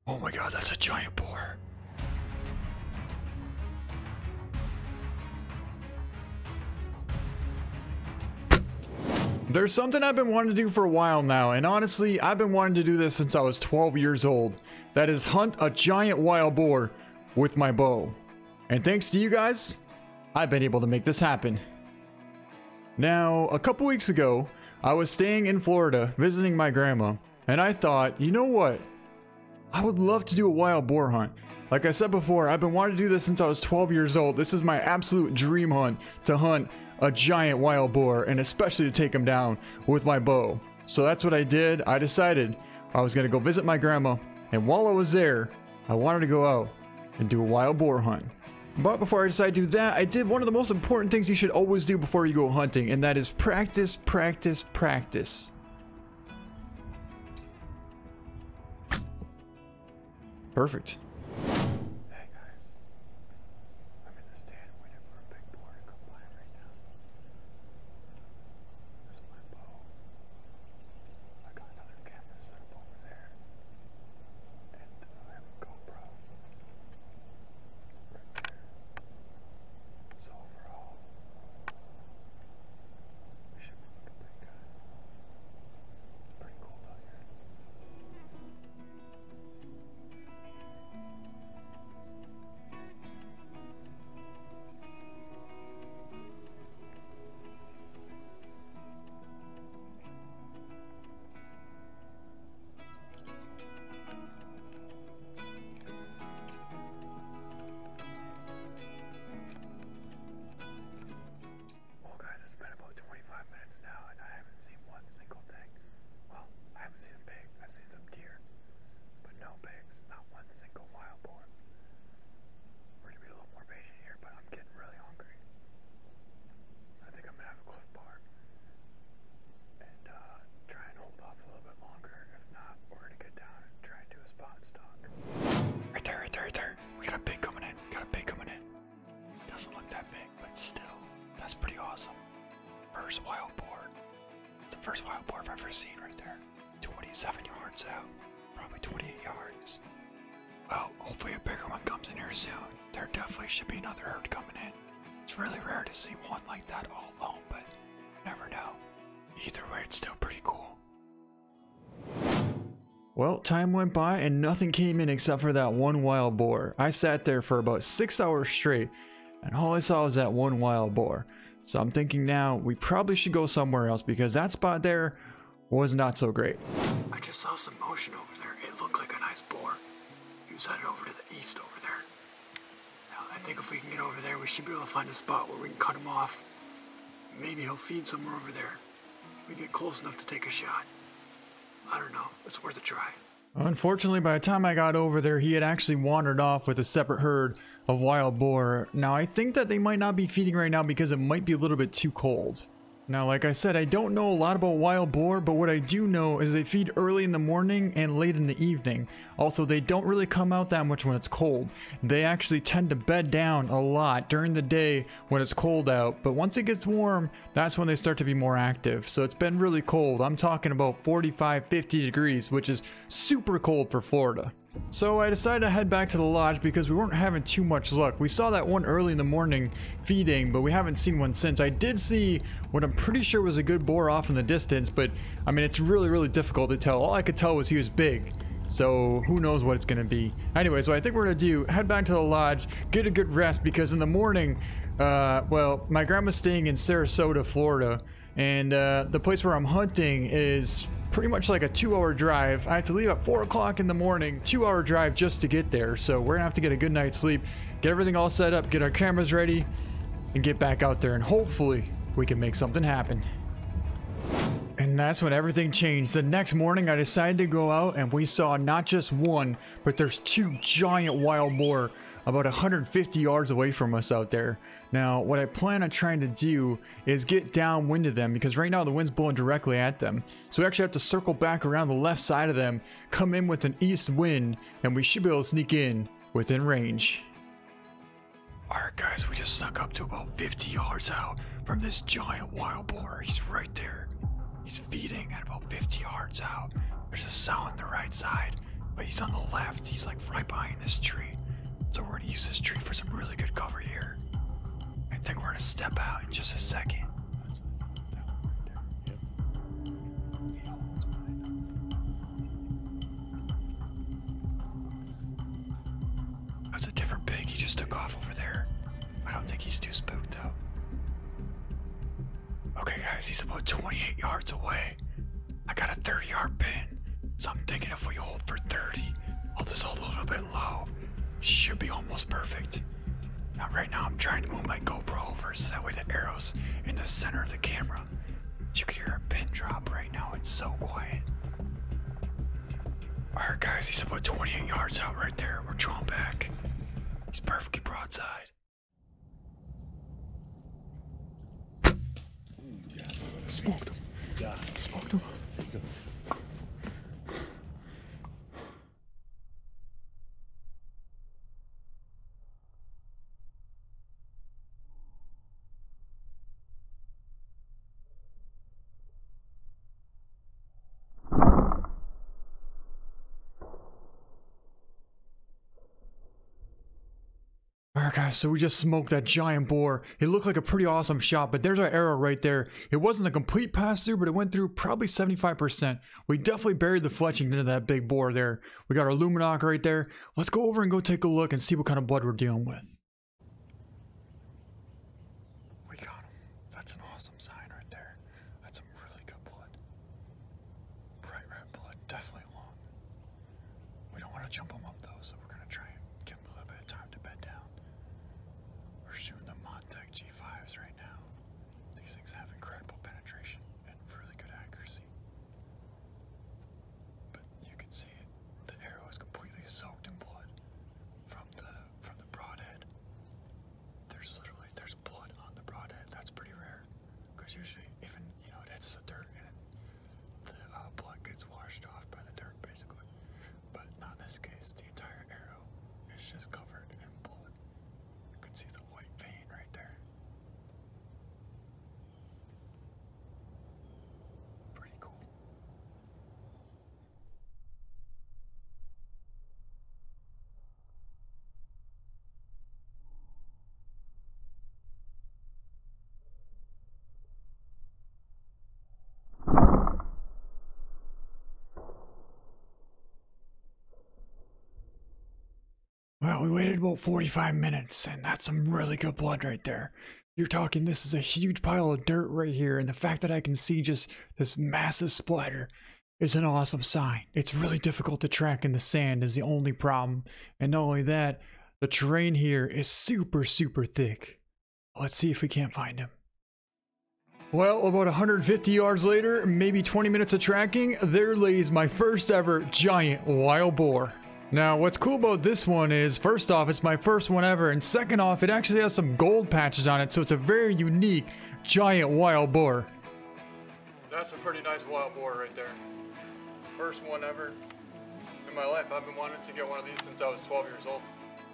Oh my god, that's a giant boar. There's something I've been wanting to do for a while now, and honestly, I've been wanting to do this since I was 12 years old. That is hunt a giant wild boar with my bow. And thanks to you guys, I've been able to make this happen. Now, a couple weeks ago, I was staying in Florida visiting my grandma, and I thought, you know what? I would love to do a wild boar hunt. Like I said before, I've been wanting to do this since I was 12 years old. This is my absolute dream hunt, to hunt a giant wild boar, and especially to take him down with my bow. So that's what I did. I decided I was going to go visit my grandma, and while I was there, I wanted to go out and do a wild boar hunt. But before I decided to do that, I did one of the most important things you should always do before you go hunting, and that is practice, practice, practice. Perfect. Hey guys, I'm in the stand waiting for a big boar to come by right now. This is my bow. I got another camera set up over there, and I have a GoPro right there. So overall, we should be looking pretty good. It's pretty cold out here. Well guys, it's been about 25 minutes now and I haven't seen one single thing. Well, I haven't seen a pig, I've seen some deer, but no pigs, not one single wild boar. We're gonna be a little more patient here, but I'm getting really hungry. I think I'm gonna have a Cliff Bar and try and hold off a little bit longer. If not, we're gonna get down and try and do a spot and stalk. Right there, right there, right there. We got a pig coming in. We got a pig coming in. Doesn't look that big, but still, that's pretty awesome. First wild boar. It's the first wild boar I've ever seen right there. 27 yards out. Probably 28 yards. Well, hopefully a bigger one comes in here soon. There definitely should be another herd coming in. It's really rare to see one like that all alone, but you never know. Either way, it's still pretty cool. Well, time went by and nothing came in except for that one wild boar. I sat there for about 6 hours straight, and all I saw was that one wild boar. So I'm thinking now we probably should go somewhere else because that spot there was not so great. I just saw some motion over there. It looked like a nice boar. He was headed over to the east over there. Now I think if we can get over there, we should be able to find a spot where we can cut him off. Maybe he'll feed somewhere over there. We get close enough to take a shot. I don't know. It's worth a try. Unfortunately, by the time I got over there, he had actually wandered off with a separate herd of wild boar. Now, I think that they might not be feeding right now because it might be a little bit too cold. Now, like I said, I don't know a lot about wild boar, but what I do know is they feed early in the morning and late in the evening. Also, they don't really come out that much when it's cold. They actually tend to bed down a lot during the day when it's cold out, but once it gets warm, that's when they start to be more active. So it's been really cold. I'm talking about 45, 50 degrees, which is super cold for Florida. So I decided to head back to the lodge because we weren't having too much luck. We saw that one early in the morning feeding, but we haven't seen one since. I did see what I'm pretty sure was a good boar off in the distance, but I mean, it's really difficult to tell. All I could tell was he was big. So who knows what it's going to be. Anyway, so I think we're going to do, head back to the lodge, get a good rest because in the morning, well, my grandma's staying in Sarasota, Florida, and the place where I'm hunting is pretty much like a 2-hour drive. I have to leave at 4 o'clock in the morning, 2-hour drive just to get there. So we're gonna have to get a good night's sleep, get everything all set up, get our cameras ready, and get back out there, and hopefully we can make something happen. And that's when everything changed. The next morning I decided to go out and we saw not just one, but there's 2 giant wild boar about 150 yards away from us out there. Now, what I plan on trying to do is get downwind of them because right now the wind's blowing directly at them. So we actually have to circle back around the left side of them, come in with an east wind, and we should be able to sneak in within range. Alright guys, we just snuck up to about 50 yards out from this giant wild boar. He's right there. He's feeding at about 50 yards out. There's a sow on the right side. But he's on the left. He's like right behind this tree. So we're gonna use this tree for some really good cover here. I think we're gonna step out in just a second. That's a different pig. He just took off over there. I don't think he's too spooked though. Okay guys, he's about 28 yards away. I got a 30-yard pin. So I'm thinking if we hold for 30, I'll just hold a little bit low. Should be almost perfect. Now right now I'm trying to move my GoPro over so that way the arrow's in the center of the camera. You can hear a pin drop right now. It's so quiet. Alright guys, he's about 28 yards out right there. We're drawn back. He's perfectly broadside. Smoked him. Yeah. Smoked him. There you go. Alright guys, so we just smoked that giant boar. It looked like a pretty awesome shot, but there's our arrow right there. It wasn't a complete pass through, but it went through probably 75%. We definitely buried the fletching into that big boar there. We got our Luminoc right there. Let's go over and go take a look and see what kind of blood we're dealing with. We got him. That's an awesome sign right there. That's some really good blood. Bright red blood, definitely long. We don't want to jump him up though, so we're going to try and give him a little bit of time to bed down. We're shooting the Montec G5s right now. These things have incredible penetration and really good accuracy. But you can see it. The arrow is completely soaked in blood from the broadhead. There's blood on the broadhead. That's pretty rare because usually even it hits the dirt and the blood gets washed off by the dirt basically. But not in this case. The entire arrow is just covered in blood. You can see the white vein right there. Pretty cool. Well, we waited about 45 minutes, and that's some really good blood right there. You're talking, this is a huge pile of dirt right here, and the fact that I can see just this massive splatter is an awesome sign. It's really difficult to track in the sand is the only problem, and not only that, the terrain here is super thick. Let's see if we can't find him. Well, about 150 yards later, maybe 20 minutes of tracking, there lays my first ever giant wild boar. Now, what's cool about this one is, first off, it's my first one ever, and second off, it actually has some gold patches on it, so it's a very unique giant wild boar. That's a pretty nice wild boar right there. First one ever in my life. I've been wanting to get one of these since I was 12 years old.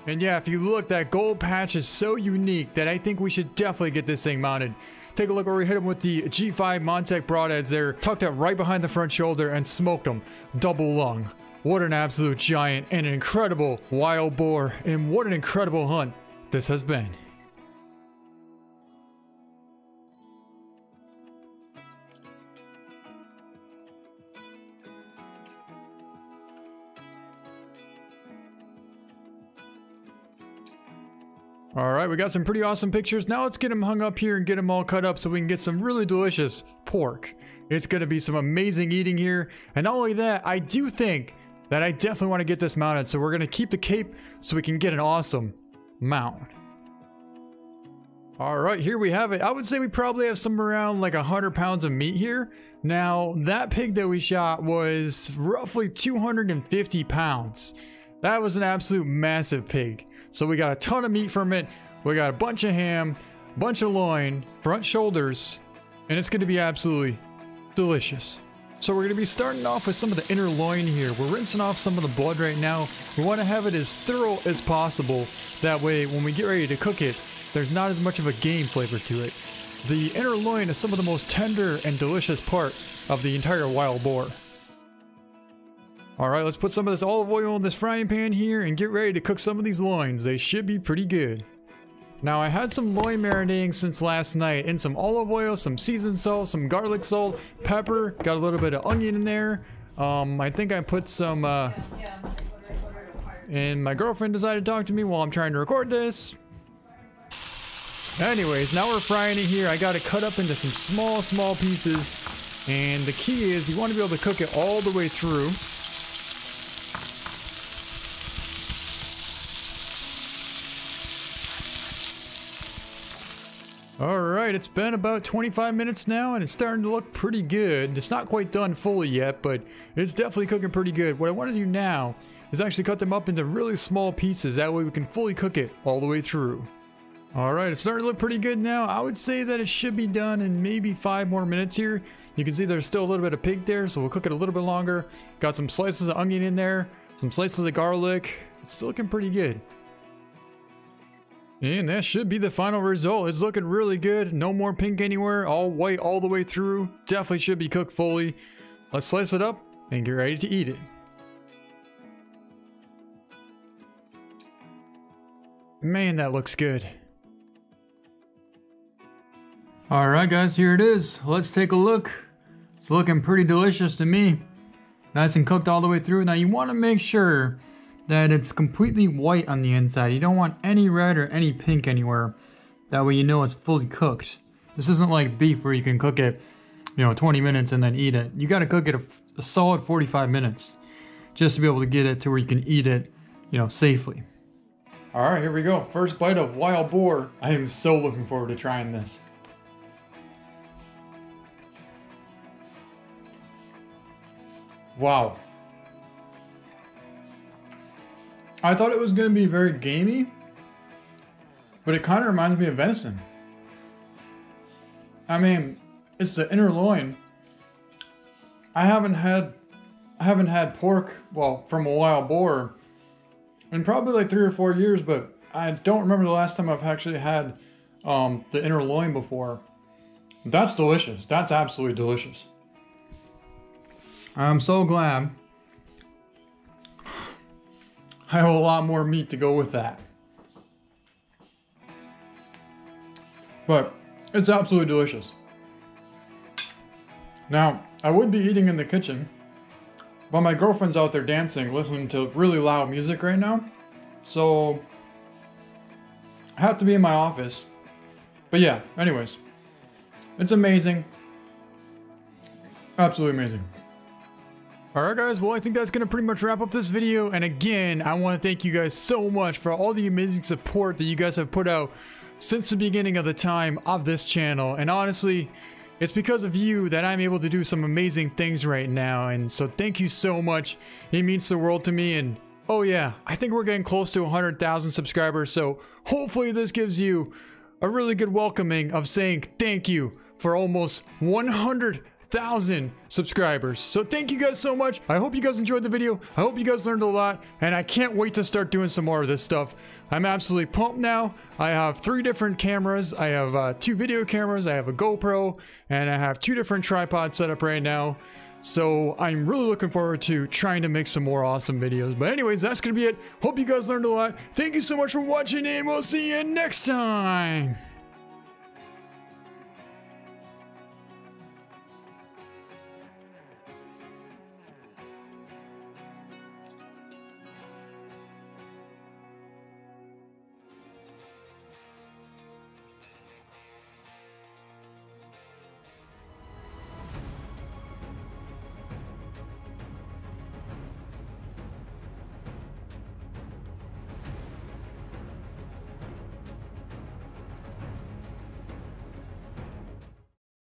And yeah, if you look, that gold patch is so unique that I think we should definitely get this thing mounted. Take a look where we hit him with the G5 Montec broadheads there, tucked out right behind the front shoulder and smoked him. Double lung. What an absolute giant and an incredible wild boar, and what an incredible hunt this has been. Alright, we got some pretty awesome pictures. Now let's get them hung up here and get them all cut up so we can get some really delicious pork. It's going to be some amazing eating here. And not only that, I do think that I definitely want to get this mounted. So we're going to keep the cape so we can get an awesome mount. Alright, here we have it. I would say we probably have somewhere around like 100 pounds of meat here. Now, that pig that we shot was roughly 250 pounds. That was an absolute massive pig. So we got a ton of meat from it. We got a bunch of ham, bunch of loin, front shoulders, and it's going to be absolutely delicious. So we're going to be starting off with some of the inner loin here. We're rinsing off some of the blood right now. We want to have it as thorough as possible. That way, when we get ready to cook it, there's not as much of a game flavor to it. The inner loin is some of the most tender and delicious part of the entire wild boar. Alright, let's put some of this olive oil in this frying pan here and get ready to cook some of these loins. They should be pretty good. Now, I had some loin marinating since last night in some olive oil, some seasoned salt, some garlic salt, pepper, got a little bit of onion in there. I think I put some, and my girlfriend decided to talk to me while I'm trying to record this. Anyways, now we're frying it here. I got it cut up into some small pieces. And the key is you want to be able to cook it all the way through. Alright, it's been about 25 minutes now and it's starting to look pretty good. It's not quite done fully yet, but it's definitely cooking pretty good. What I want to do now is actually cut them up into really small pieces. That way we can fully cook it all the way through. Alright, it's starting to look pretty good now. I would say that it should be done in maybe 5 more minutes here. You can see there's still a little bit of pig there, so we'll cook it a little bit longer. Got some slices of onion in there, some slices of garlic. It's still looking pretty good. And that should be the final result. It's looking really good. No more pink anywhere. All white all the way through. Definitely should be cooked fully. Let's slice it up and get ready to eat it. Man, that looks good. Alright guys, here it is. Let's take a look. It's looking pretty delicious to me. Nice and cooked all the way through. Now you want to make sure that it's completely white on the inside. You don't want any red or any pink anywhere. That way you know it's fully cooked. This isn't like beef where you can cook it, 20 minutes and then eat it. You got to cook it a solid 45 minutes just to be able to get it to where you can eat it, safely. All right, here we go. First bite of wild boar. I am so looking forward to trying this. Wow. I thought it was going to be very gamey, but it kind of reminds me of venison. I mean, it's the inner loin. I haven't had pork, well, from a wild boar in probably like 3 or 4 years, but I don't remember the last time I've actually had the inner loin before. That's delicious. That's absolutely delicious. I'm so glad I have a lot more meat to go with that. But it's absolutely delicious. Now, I would be eating in the kitchen, but my girlfriend's out there dancing, listening to really loud music right now. So I have to be in my office. But yeah, anyways, it's amazing. Absolutely amazing. Alright guys, well I think that's going to pretty much wrap up this video, and again, I want to thank you guys so much for all the amazing support that you guys have put out since the beginning of the time of this channel, and honestly, it's because of you that I'm able to do some amazing things right now, and so thank you so much. It means the world to me, and oh yeah, I think we're getting close to 100,000 subscribers, so hopefully this gives you a really good welcoming of saying thank you for almost 100,000 subscribers. So thank you guys so much. I hope you guys enjoyed the video. I hope you guys learned a lot, and I can't wait to start doing some more of this stuff. I'm absolutely pumped now. I have 3 different cameras. I have 2 video cameras. I have a GoPro, and I have 2 different tripods set up right now. So I'm really looking forward to trying to make some more awesome videos. But anyways, that's gonna be it. Hope you guys learned a lot. Thank you so much for watching, and we'll see you next time.